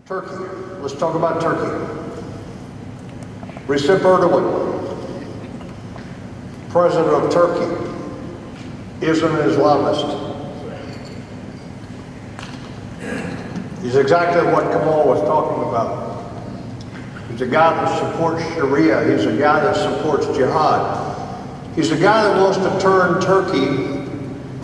Turkey. Let's talk about Turkey. Recep Erdogan, president of Turkey, is an Islamist. He's exactly what Kamal was talking about. He's a guy that supports Sharia. He's a guy that supports jihad. He's a guy that wants to turn Turkey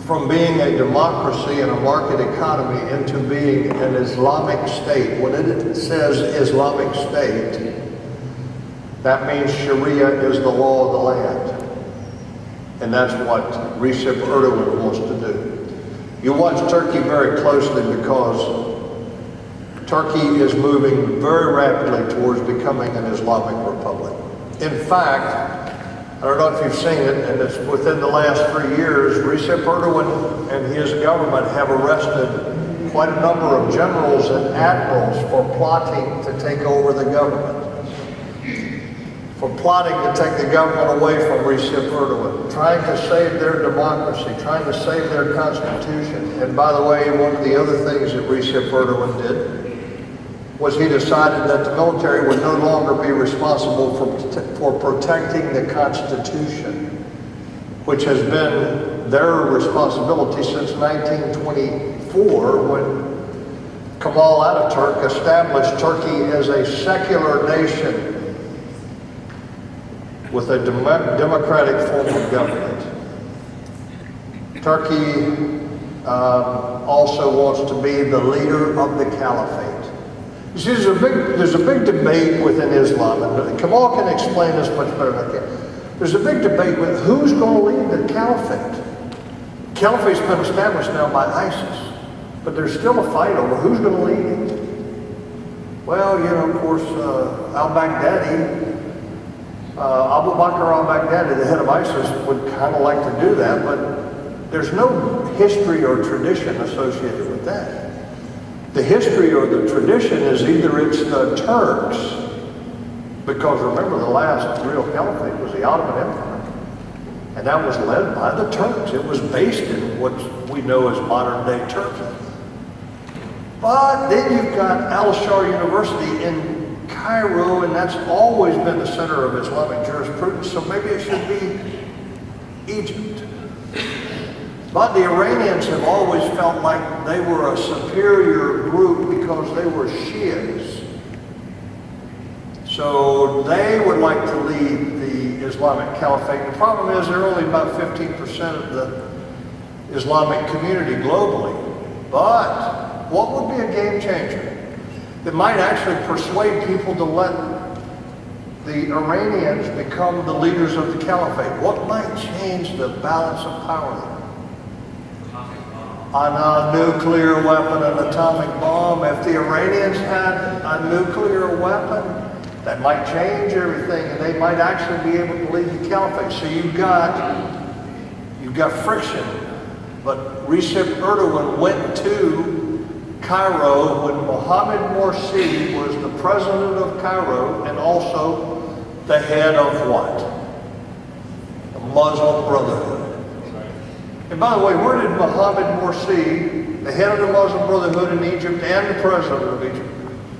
from being a democracy and a market economy into being an Islamic state. When it says Islamic state, that means Sharia is the law of the land. And that's what Recep Erdogan wants to do. You watch Turkey very closely because Turkey is moving very rapidly towards becoming an Islamic republic. In fact, I don't know if you've seen it, and it's within the last 3 years, Recep Erdogan and his government have arrested quite a number of generals and admirals for plotting to take over the government. For plotting to take the government away from Recep Erdogan, trying to save their democracy, trying to save their constitution. And by the way, one of the other things that Recep Erdogan did was he decided that the military would no longer be responsible for protecting the Constitution, which has been their responsibility since 1924, when Kemal Ataturk established Turkey as a secular nation with a democratic form of government. Turkey also wants to be the leader of the caliphate. You see, there's a big debate within Islam, and Kamal can explain this much better than I can. There's a big debate with who's going to lead the caliphate. Caliphate's been established now by ISIS, but there's still a fight over who's going to lead it. Well, you know, of course, al-Baghdadi, Abu Bakr al-Baghdadi, the head of ISIS, would kind of like to do that, but there's no history or tradition associated with that. The history or the tradition is either it's the Turks, because remember the last real caliphate was the Ottoman Empire, and that was led by the Turks. It was based in what we know as modern day Turkey. But then you've got Al-Azhar University in Cairo, and that's always been the center of Islamic jurisprudence, so maybe it should be Egypt. But the Iranians have always felt like they were a superior group because they were Shias. So they would like to lead the Islamic Caliphate. The problem is they're only about 15% of the Islamic community globally. But what would be a game changer that might actually persuade people to let the Iranians become the leaders of the Caliphate? What might change the balance of power there? On a nuclear weapon, an atomic bomb. If the Iranians had a nuclear weapon, that might change everything, and they might actually be able to lead the caliphate. So you've got friction. But Recep Erdogan went to Cairo when Mohammed Morsi was the president of Cairo and also the head of what? The Muslim Brotherhood. And by the way, where did Mohammed Morsi, the head of the Muslim Brotherhood in Egypt and the president of Egypt,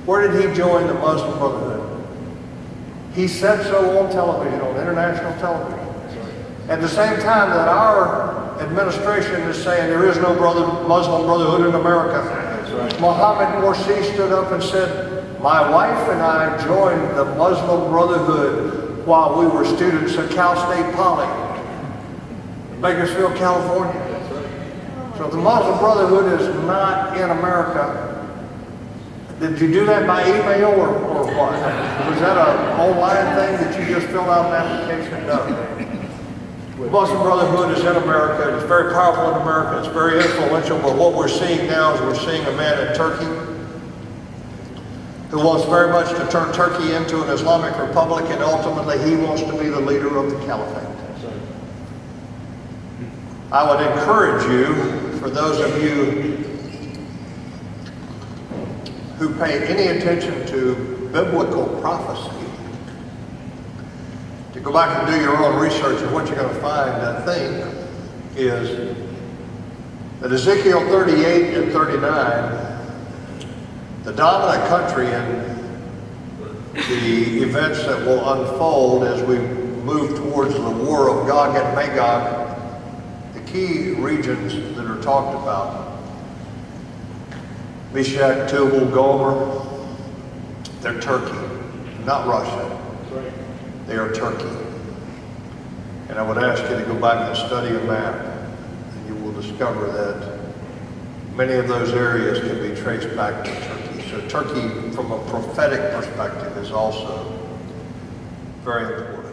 where did he join the Muslim Brotherhood? He said so on television, on international television. At the same time that our administration is saying there is no Muslim Brotherhood in America, Mohammed Morsi stood up and said, my wife and I joined the Muslim Brotherhood while we were students at Cal State Poly, Bakersfield, California. So the Muslim Brotherhood is not in America. Did you do that by email or what? Was that an online thing that you just filled out an application? No. The Muslim Brotherhood is in America. It's very powerful in America. It's very influential. But what we're seeing now is we're seeing a man in Turkey who wants very much to turn Turkey into an Islamic republic, and ultimately he wants to be the leader of the caliphate. I would encourage you, for those of you who pay any attention to biblical prophecy, to go back and do your own research, and what you're going to find, I think, is that Ezekiel 38 and 39 The dominant country in the events that will unfold as we move towards the war of Gog and Magog, the key regions that are talked about, Meshach, Tubal, Gomer, they're Turkey, not Russia. They are Turkey. And I would ask you to go back and study a map, and you will discover that many of those areas can be traced back to Turkey. So Turkey, from a prophetic perspective, is also very important.